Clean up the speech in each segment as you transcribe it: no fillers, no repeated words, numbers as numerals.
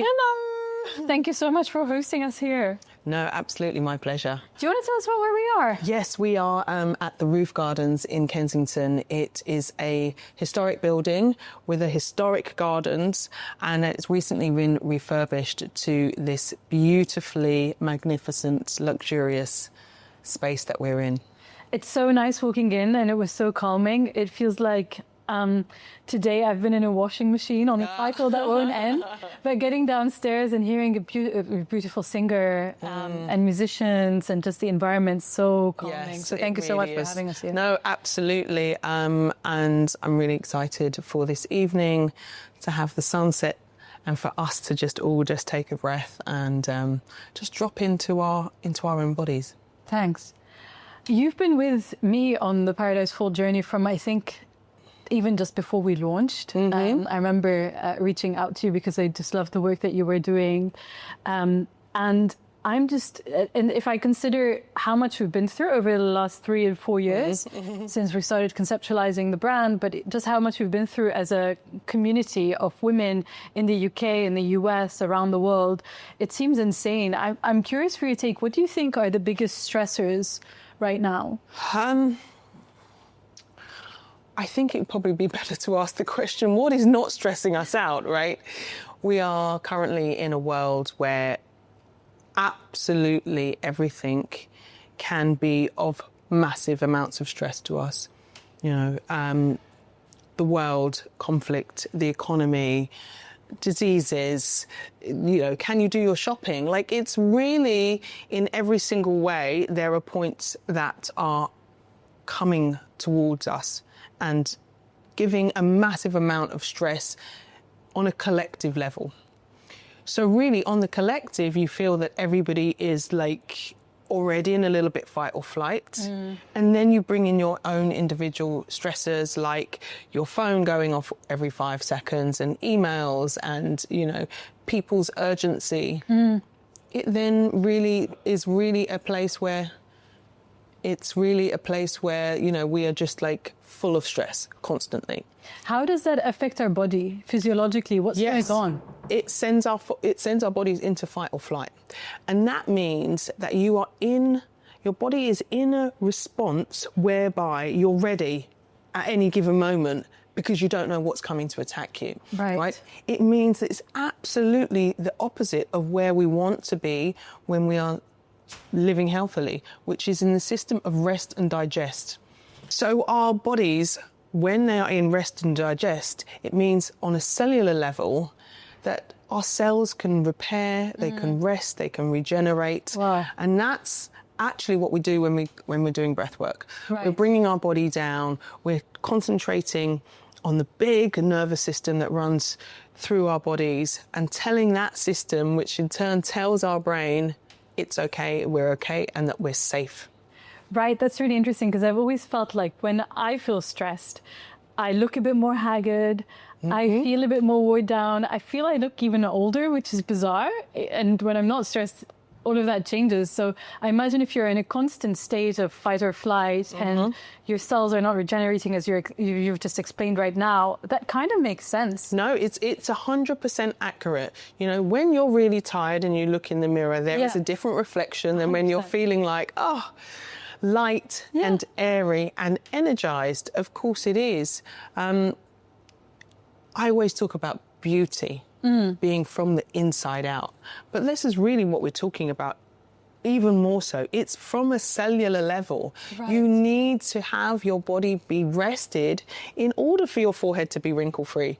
Hello. Thank you so much for hosting us here. No, absolutely my pleasure. Do you want to tell us about where we are? Yes, we are at the Roof Gardens in Kensington. It is a historic building with a historic gardens, and it's recently been refurbished to this beautifully magnificent, luxurious space that we're in. It's so nice walking in, and it was so calming. It feels like today I've been in a washing machine on a cycle that won't end, but getting downstairs and hearing a beautiful singer and musicians and just the environment, so calming. Yes, so thank you so much for having us here. No, absolutely. And I'm really excited for this evening to have the sunset and for us to just take a breath and just drop into our own bodies. Thanks. You've been with me on the Paradise Fall journey from, I think, even just before we launched. I remember reaching out to you because I just loved the work that you were doing. And I'm just, and if I consider how much we've been through over the last 3 and 4 years since we started conceptualizing the brand, but just how much we've been through as a community of women in the UK, in the US, around the world, it seems insane. I'm curious for your take. What do you think are the biggest stressors right now? I think it would probably be better to ask the question, what is not stressing us out, right? We are currently in a world where absolutely everything can be of massive amounts of stress to us. You know, the world, conflict, the economy, diseases, you know, can you do your shopping? Like, it's really, in every single way, there are points that are coming towards us and giving a massive amount of stress on a collective level. So really, on the collective, you feel that everybody is like already in a little bit fight or flight. And then you bring in your own individual stressors, like your phone going off every 5 seconds and emails and, you know, people's urgency. It then really is a place where you know, we are just like full of stress constantly. How does that affect our body physiologically? What's going on? It sends our bodies into fight or flight. And that means that your body is in a response whereby you're ready at any given moment because you don't know what's coming to attack you. Right? It means that it's absolutely the opposite of where we want to be when we are living healthily, which is in the system of rest and digest. So our bodies, when they are in rest and digest, it means on a cellular level that our cells can repair, they can rest, they can regenerate. Wow. And that's actually what we do when we're doing breath work. We're bringing our body down, we're concentrating on the big nervous system that runs through our bodies and telling that system, which in turn tells our brain, it's okay, we're okay, and that we're safe. Right, that's really interesting because I've always felt like when I feel stressed, I look a bit more haggard, I feel a bit more weighed down, I feel I look even older, which is bizarre. And when I'm not stressed, all of that changes. So I imagine if you're in a constant state of fight or flight and your cells are not regenerating as you've just explained right now, that kind of makes sense. No, it's 100% accurate. You know, when you're really tired and you look in the mirror, there is a different reflection than when you're feeling like, light and airy and energized. Of course it is. I always talk about beauty being from the inside out. But this is really what we're talking about, even more so. It's from a cellular level. You need to have your body be rested in order for your forehead to be wrinkle-free.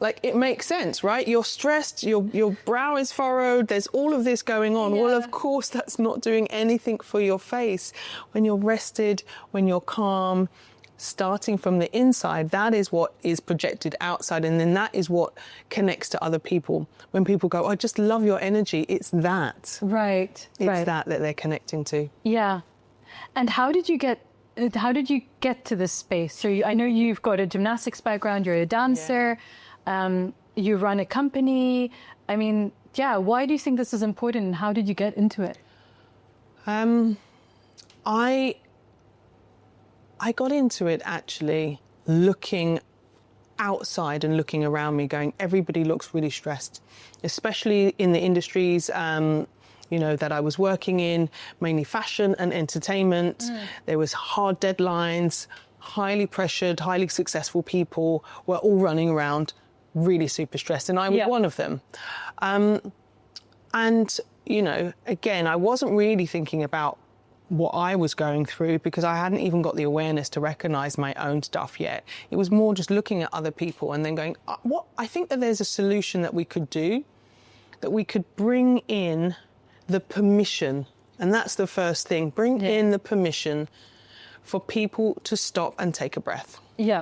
Like, it makes sense, right? You're stressed, your brow is furrowed, there's all of this going on. Well, of course, that's not doing anything for your face. When you're rested, when you're calm, starting from the inside, that is what is projected outside, and then that is what connects to other people. When people go, I just love your energy, it's that. Right. It's that they're connecting to. Yeah. And how did you get to this space? So I know you've got a gymnastics background, you're a dancer, you run a company. I mean, why do you think this is important and how did you get into it? I got into it actually looking outside and looking around me going, everybody looks really stressed, especially in the industries, that I was working in, mainly fashion and entertainment. There was hard deadlines, highly pressured, highly successful people were all running around really super stressed, and I was one of them. And, again, I wasn't really thinking about what I was going through because I hadn't even got the awareness to recognize my own stuff yet. It was more just looking at other people and then going, I think that there's a solution that we could do, that we could bring in the permission. And that's the first thing, bring in the permission for people to stop and take a breath. Yeah.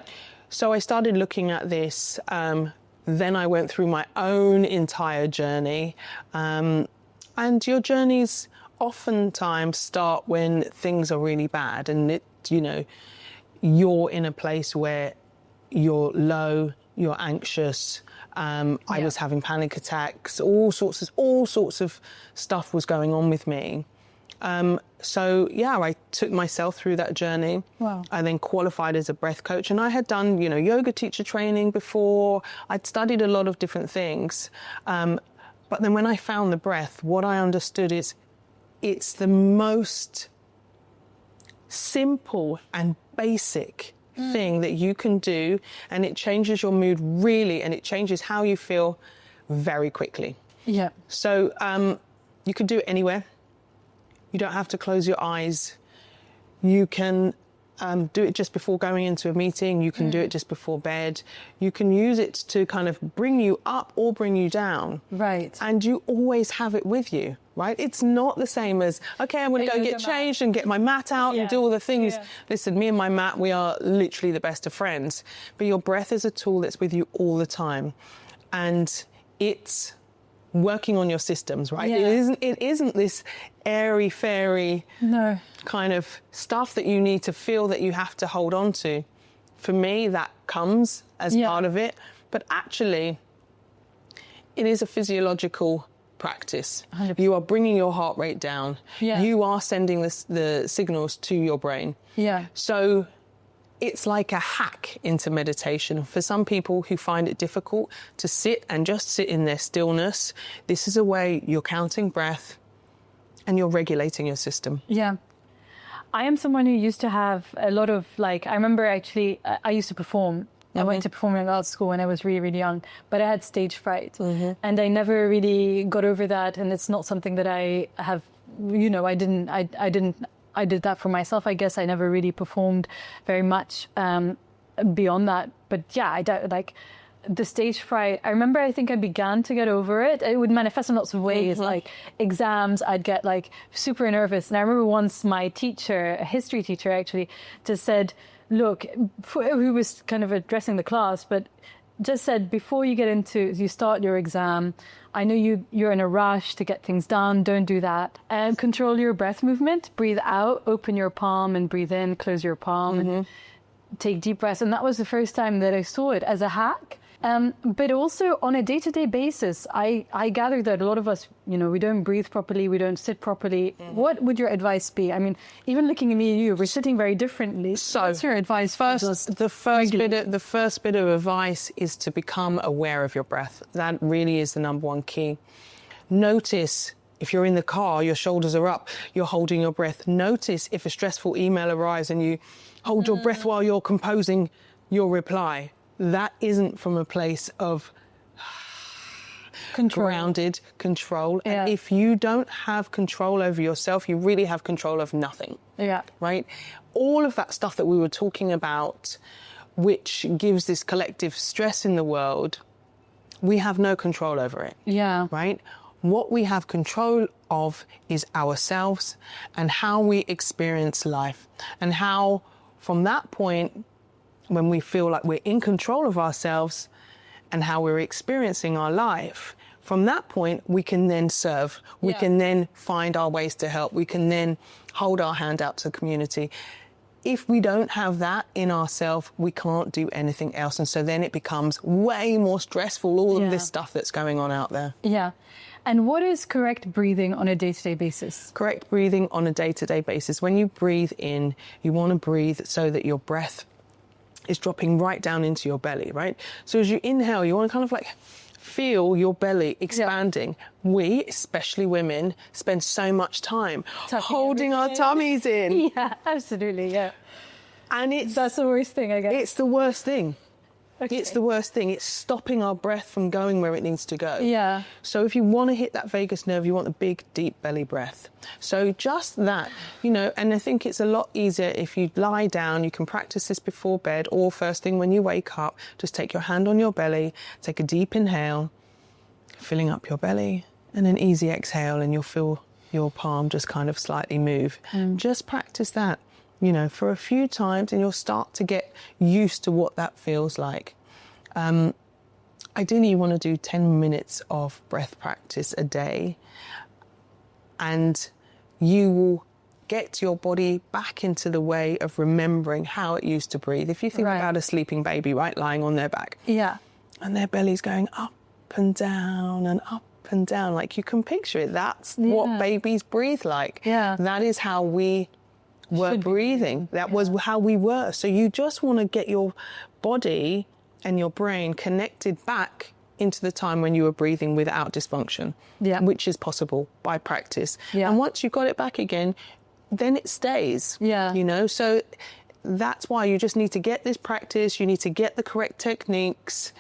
So I started looking at this. Then I went through my own entire journey. And your journeys oftentimes start when things are really bad and you're in a place where you're low, you're anxious. I was having panic attacks, all sorts of stuff was going on with me. I took myself through that journey. Wow. I then qualified as a breath coach, and I had done, yoga teacher training before. I'd studied a lot of different things. But then when I found the breath, what I understood is it's the most simple and basic thing that you can do, and it changes your mood really, and it changes how you feel very quickly. Yeah. So you can do it anywhere. You don't have to close your eyes. You can do it just before going into a meeting. You can do it just before bed. You can use it to kind of bring you up or bring you down. Right. And you always have it with you, right? It's not the same as, okay, I'm going to go get changed and get my mat out and do all the things. Yeah. Listen, me and my mat, we are literally the best of friends. But your breath is a tool that's with you all the time. And it's working on your systems, right? Yeah. It isn't this airy fairy kind of stuff that you need to feel that you have to hold on to. For me, that comes as part of it, but actually it is a physiological practice. 100%. You are bringing your heart rate down. Yeah. You are sending the signals to your brain. Yeah. So it's like a hack into meditation. For some people who find it difficult to sit and just sit in their stillness, this is a way you're counting breath and you're regulating your system. Yeah. I am someone who used to have a lot of, I remember actually, I used to perform. I went to performing arts school when I was really, really young, but I had stage fright. And I never really got over that. And it's not something that I have, I did that for myself. I guess I never really performed very much beyond that. But yeah, I doubt, the stage fright. I remember, I think I began to get over it. It would manifest in lots of ways, like exams. I'd get super nervous. And I remember once my teacher, a history teacher actually, just said, look, who was kind of addressing the class, but just said, before you start your exam, I know you're in a rush to get things done. Don't do that. And control your breath movement. Breathe out, open your palm and breathe in, close your palm and take deep breaths. And that was the first time that I saw it as a hack. But also on a day-to-day basis, I gather that a lot of us, we don't breathe properly, we don't sit properly. What would your advice be? I mean, even looking at me and you, we're sitting very differently. So what's your advice? The first bit of advice is to become aware of your breath. That really is the number one key. Notice if you're in the car, your shoulders are up, you're holding your breath. Notice if a stressful email arrives and you hold your breath while you're composing your reply. That isn't from a place of grounded control. Yeah. And if you don't have control over yourself, you really have control of nothing. Yeah. Right? All of that stuff that we were talking about, which gives this collective stress in the world, we have no control over it. Yeah. Right? What we have control of is ourselves and how we experience life, and how from that point, when we feel like we're in control of ourselves and how we're experiencing our life, from that point, we can then serve. We can then find our ways to help. We can then hold our hand out to the community. If we don't have that in ourselves, we can't do anything else. And so then it becomes way more stressful, all of this stuff that's going on out there. Yeah. And what is correct breathing on a day-to-day basis? Correct breathing on a day-to-day basis. When you breathe in, you want to breathe so that your breath is dropping right down into your belly, right? So as you inhale, you want to kind of like feel your belly expanding. Yeah. We, especially women, spend so much time holding our tummies in. Yeah, absolutely, yeah. And that's the worst thing, I guess. It's the worst thing. Okay. It's the worst thing. It's stopping our breath from going where it needs to go. Yeah. So if you want to hit that vagus nerve, you want a big, deep belly breath. So just that, you know, and I think it's a lot easier if you lie down. You can practice this before bed or first thing when you wake up. Just take your hand on your belly, take a deep inhale, filling up your belly, and an easy exhale, and you'll feel your palm just kind of slightly move. Just practice that, you know, for a few times, and you'll start to get used to what that feels like. Ideally, you want to do 10 minutes of breath practice a day, and you will get your body back into the way of remembering how it used to breathe. If you think about a sleeping baby, right, lying on their back, and their belly's going up and down and up and down, like you can picture it. That's what babies breathe like. That is how we were breathing. That was how we were. So you just want to get your body and your brain connected back into the time when you were breathing without dysfunction, which is possible by practice. And once you've got it back again, then it stays, you know. So that's why you just need to get this practice. You need to get the correct techniques.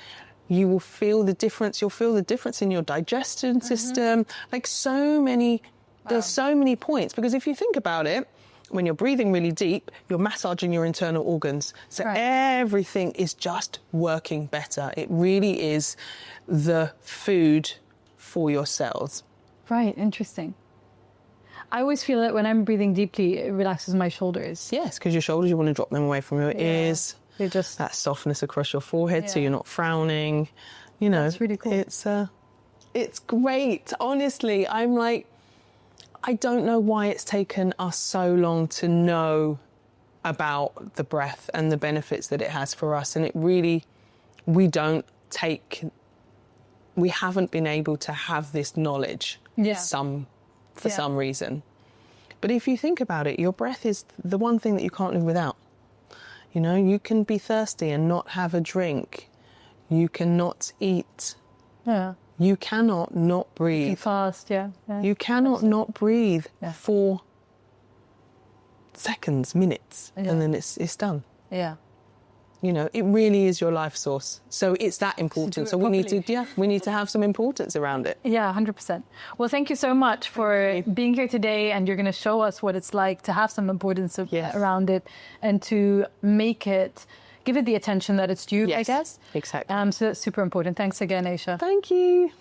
You will feel the difference. You'll feel the difference in your digestion system. Like so many, there's so many points. Because if you think about it, when you're breathing really deep, you're massaging your internal organs. So everything is just working better. It really is the food for your cells. Right, interesting. I always feel that when I'm breathing deeply, it relaxes my shoulders. Yes, because your shoulders, you want to drop them away from your ears. They just... That softness across your forehead, so you're not frowning. You know, that's really cool. It's great. Honestly, I'm like, I don't know why it's taken us so long to know about the breath and the benefits that it has for us. And it really, we haven't been able to have this knowledge for some reason. But if you think about it, your breath is the one thing that you can't live without. You know, you can be thirsty and not have a drink. You cannot eat. Yeah. You cannot not breathe. You fast, You cannot not breathe for seconds, minutes, and then it's done. Yeah. You know, it really is your life source. So it's that important. So we need to have some importance around it. Yeah, 100%. Well, thank you so much for being here today, and you're going to show us what it's like to have some importance around it and to give it the attention that it's due, I guess. Exactly. So that's super important. Thanks again, Aicha. Thank you.